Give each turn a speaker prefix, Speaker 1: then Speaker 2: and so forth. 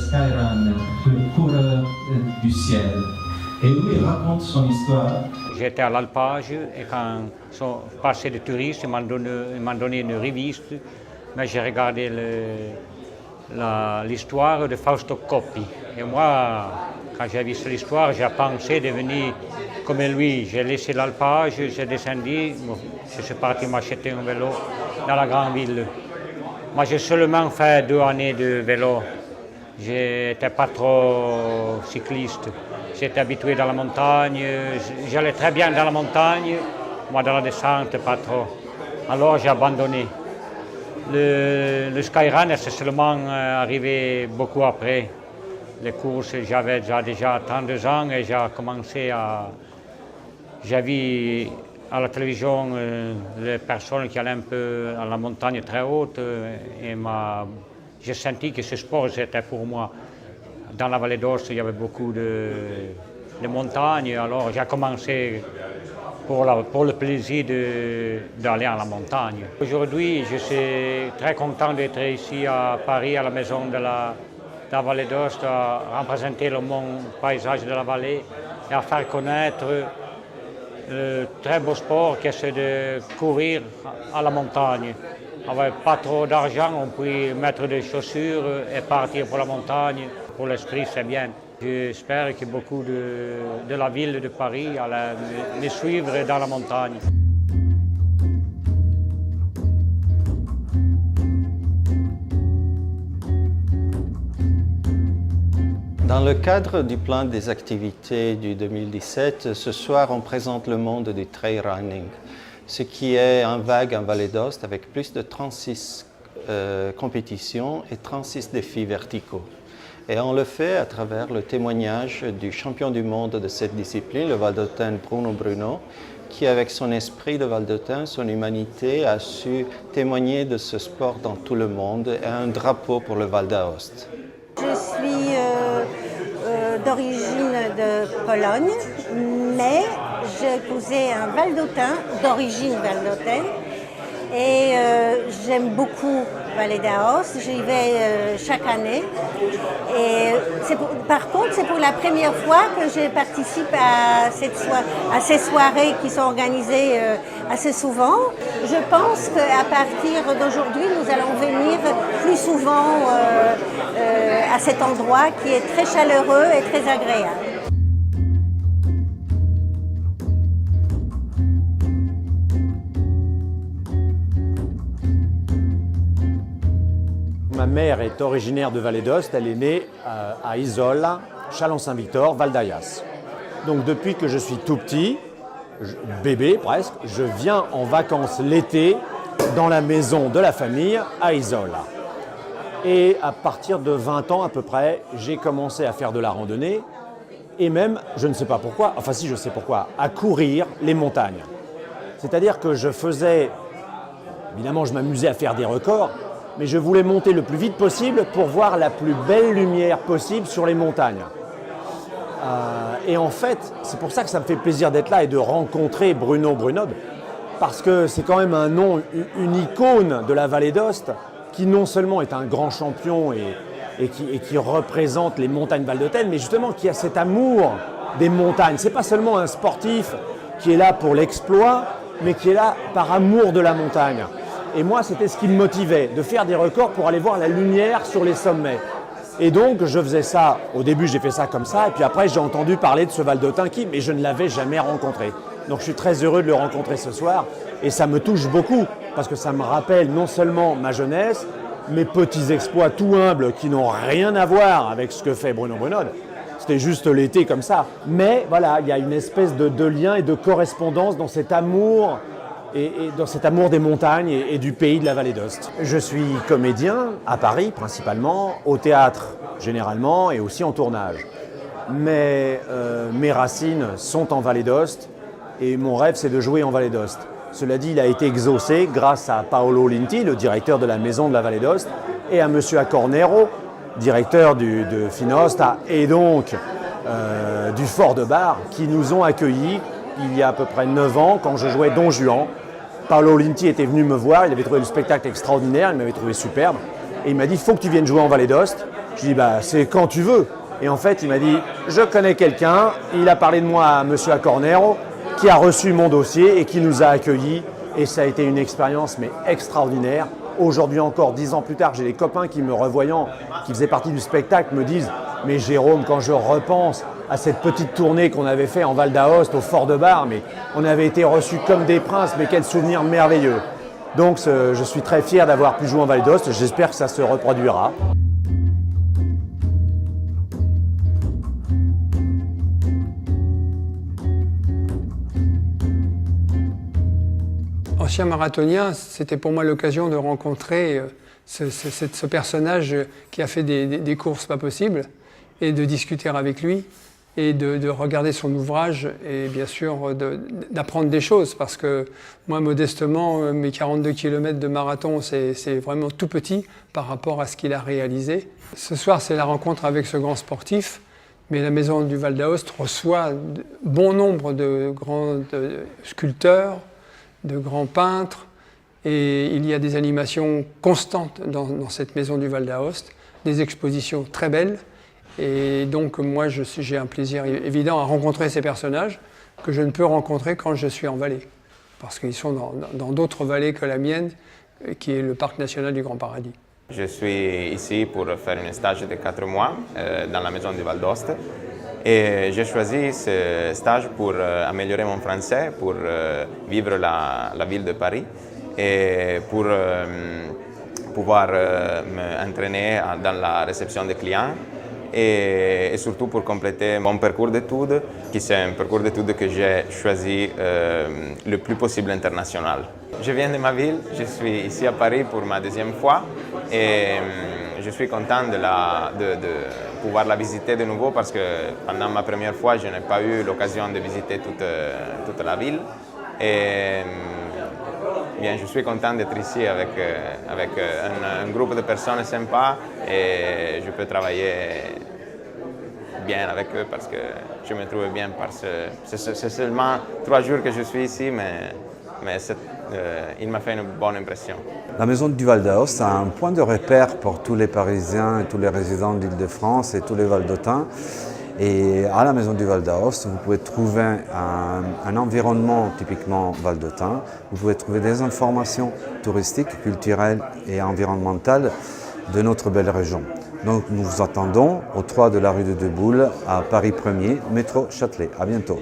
Speaker 1: Skyrunner, le coureur du ciel. Et où il raconte son histoire.
Speaker 2: J'étais à l'alpage et quand sont passés des touristes, ils m'ont donné une reviste, mais j'ai regardé l'histoire de Fausto Coppi. Et moi, quand j'ai vu l'histoire, j'ai pensé devenir comme lui. J'ai laissé l'alpage, j'ai descendu, je suis parti m'acheter un vélo dans la grande ville. Moi, j'ai seulement fait 2 années de vélo. Je n'étais pas trop cycliste. J'étais habitué dans la montagne, j'allais très bien dans la montagne, moi dans la descente, pas trop. Alors j'ai abandonné. Le skyrunner, c'est seulement arrivé beaucoup après. Les courses, j'avais déjà 32 ans et j'ai commencé à... J'ai vu à la télévision les personnes qui allaient un peu à la montagne très haute et j'ai senti que ce sport, c'était pour moi. Dans la vallée d'Aoste, il y avait beaucoup de montagnes, alors j'ai commencé pour le plaisir d'aller à la montagne. Aujourd'hui, je suis très content d'être ici à Paris, à la maison de la vallée d'Aoste, à représenter le bon paysage de la vallée et à faire connaître le très beau sport qui est de courir à la montagne. Avec pas trop d'argent, on peut mettre des chaussures et partir pour la montagne. Pour l'esprit, c'est bien. J'espère que beaucoup de la ville de Paris allaient me suivre dans la montagne.
Speaker 3: Dans le cadre du plan des activités du 2017, ce soir on présente le monde du trail running, ce qui est en vague en Vallée d'Aoste avec plus de 36 compétitions et 36 défis verticaux. Et on le fait à travers le témoignage du champion du monde de cette discipline, le Valdôtain Bruno Bruno, qui avec son esprit de Valdôtain, son humanité, a su témoigner de ce sport dans tout le monde et un drapeau pour le Val d'Aoste.
Speaker 4: Je suis d'origine de Pologne, mais j'ai épousé un Valdôtain d'origine valdôtaine et j'aime beaucoup Vallée d'Aoste, j'y vais chaque année. Et par contre, c'est pour la première fois que je participe à ces soirées qui sont organisées assez souvent. Je pense qu'à partir d'aujourd'hui, nous allons venir plus souvent à cet endroit qui est très chaleureux et très agréable.
Speaker 5: Ma mère est originaire de Vallée d'Aoste, elle est née à Isola, Chalon-Saint-Victor, Val d'Ayas. Donc depuis que je suis tout petit, bébé presque, je viens en vacances l'été dans la maison de la famille à Isola. Et à partir de 20 ans à peu près, j'ai commencé à faire de la randonnée et même, je ne sais pas pourquoi, enfin si je sais pourquoi, à courir les montagnes. C'est-à-dire que je faisais, évidemment je m'amusais à faire des records, mais je voulais monter le plus vite possible pour voir la plus belle lumière possible sur les montagnes. Et en fait, c'est pour ça que ça me fait plaisir d'être là et de rencontrer Bruno Bruno, parce que c'est quand même un nom, une icône de la Vallée d'Aoste, qui non seulement est un grand champion et qui représente les montagnes valdôtaines, mais justement qui a cet amour des montagnes. Ce n'est pas seulement un sportif qui est là pour l'exploit, mais qui est là par amour de la montagne. Et moi, c'était ce qui me motivait, de faire des records pour aller voir la lumière sur les sommets. Et donc, je faisais ça, au début, j'ai fait ça comme ça, et puis après, j'ai entendu parler de ce Valdôtain mais je ne l'avais jamais rencontré. Donc, je suis très heureux de le rencontrer ce soir, et ça me touche beaucoup, parce que ça me rappelle non seulement ma jeunesse, mes petits exploits tout humbles qui n'ont rien à voir avec ce que fait Bruno Bruno. C'était juste l'été comme ça. Mais voilà, il y a une espèce de lien et de correspondance dans cet amour et dans cet amour des montagnes et du pays de la Vallée d'Aoste. Je suis comédien à Paris principalement, au théâtre généralement et aussi en tournage. Mais mes racines sont en Vallée d'Aoste et mon rêve c'est de jouer en Vallée d'Aoste. Cela dit, il a été exaucé grâce à Paolo Linti, le directeur de la maison de la Vallée d'Aoste, et à M. Accornero, directeur de Finosta et donc du Fort de Bar, qui nous ont accueillis il y a à peu près 9 ans quand je jouais Don Juan. Paolo Linti était venu me voir, il avait trouvé le spectacle extraordinaire, il m'avait trouvé superbe. Et il m'a dit, il faut que tu viennes jouer en Vallée d'Aoste. Je dis, bah, c'est quand tu veux. Et en fait, il m'a dit, je connais quelqu'un, il a parlé de moi à M. Acornero, qui a reçu mon dossier et qui nous a accueillis. Et ça a été une expérience mais extraordinaire. Aujourd'hui encore, 10 ans plus tard, j'ai des copains qui me revoyant, qui faisaient partie du spectacle, me disent « Mais Jérôme, quand je repense à cette petite tournée qu'on avait fait en Val d'Aoste, au Fort de Bar, mais on avait été reçus comme des princes, mais quel souvenir merveilleux !» Donc je suis très fier d'avoir pu jouer en Val d'Aoste, j'espère que ça se reproduira.
Speaker 6: Ancien marathonien, c'était pour moi l'occasion de rencontrer ce personnage qui a fait des courses pas possibles et de discuter avec lui et de regarder son ouvrage et bien sûr d'apprendre des choses parce que moi modestement mes 42 km de marathon c'est vraiment tout petit par rapport à ce qu'il a réalisé. Ce soir c'est la rencontre avec ce grand sportif, mais la Maison du Val d'Aoste reçoit bon nombre de grands sculpteurs, de grands peintres, et il y a des animations constantes dans cette Maison du Val d'Aoste, des expositions très belles, et donc moi j'ai un plaisir évident à rencontrer ces personnages que je ne peux rencontrer quand je suis en vallée, parce qu'ils sont dans d'autres vallées que la mienne, qui est le Parc national du Grand Paradis.
Speaker 7: Je suis ici pour faire un stage de 4 mois dans la Maison du Val d'Aoste. Et j'ai choisi ce stage pour améliorer mon français, pour vivre la ville de Paris et pour pouvoir m'entraîner dans la réception des clients et surtout pour compléter mon parcours d'études, qui c'est un parcours d'études que j'ai choisi le plus possible international. Je viens de ma ville, je suis ici à Paris pour ma deuxième fois et je suis content de pouvoir la visiter de nouveau parce que pendant ma première fois, je n'ai pas eu l'occasion de visiter toute la ville. Et bien, je suis content d'être ici avec un groupe de personnes sympas et je peux travailler bien avec eux parce que je me trouve bien. C'est seulement 3 jours que je suis ici, mais il m'a fait une bonne impression.
Speaker 8: La Maison du Val d'Aoste, c'est un point de repère pour tous les Parisiens et tous les résidents d'Île-de-France et tous les Valdôtains. Et à la Maison du Val d'Aoste, vous pouvez trouver un environnement typiquement valdôtain. Vous pouvez trouver des informations touristiques, culturelles et environnementales de notre belle région. Donc nous vous attendons au 3 de la rue de Deboules à Paris 1er, métro Châtelet. À bientôt.